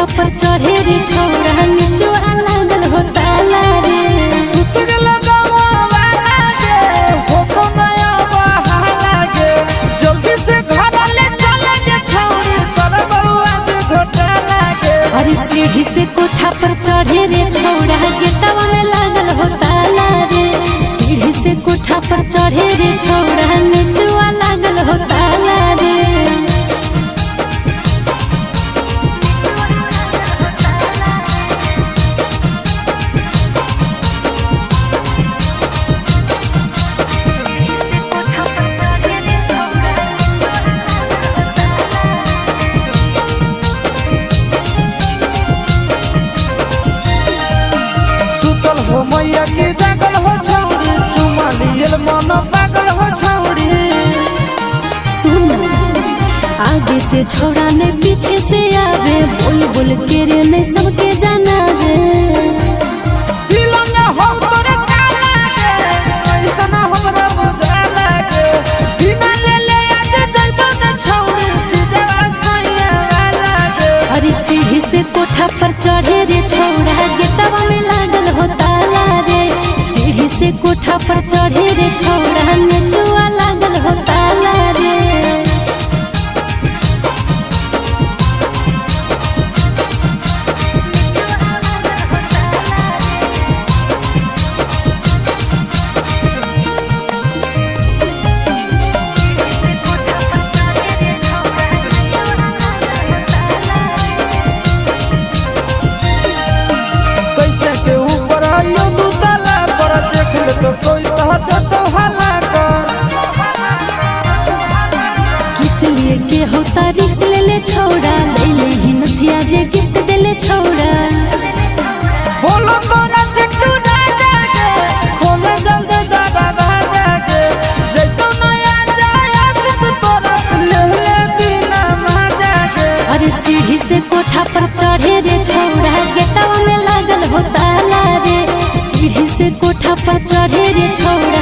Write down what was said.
पर चढ़े रे छौड़ा निचवा लागल हो ताला रे सुतग लगावा वाला गे हो तो नया बहाला गे जल्दी से घर ले चले गे छौड़ी तोर बउआ जे घोटाला गे। अरे सीढ़ी से कोठा पर चढ़े रे छौड़ा गेटवा में लागल हो ताला रे सीढ़ी से कोठा पर चढ़े रे छौड़ा निचवा लागल हो ताला रे। सुतल हो मैया की जागल हो छौड़ी चुमा लियल मन पागल हो छौड़ी। सुन आगे से छोड़ा ने पीछे से आवे बोल बोल के रे ने सबके जाना है दिल में हो तोरे काला गे ऐसा ना हमरा बुझाला गे बिना ले ले आज जइबो न छौड़ी जीजवा सैया वाला गे। अरे सीढ़ी से कोठा पर चढ़े रे छौड़ा गेटवा में लागल हो ताला रे सीढ़ी से कोठा पर चढ़े रे छौड़ा निचवा लागल हो ताला रे। कैसे के ऊपर आयो दू ताला पर देख ले तो कोई कहता तो हल्ला कर। किस लिए के होता रिक्स ले ले छौड़ा ले ले ही नथिया जे गिफ्ट दे ले छौड़ा बोलो तोरा चिट्टू राजा गे खोले जल्दी दादा राजा गे जैतो नया जाया से तोरा ले ले बिना मजा गे। अरे सीढ़ी से कोठा पर चढ़े रे छौड़ा गेटवा में लागल हो ताला रे सीढ़ी से कोठा पर चढ़े रे छौड़ा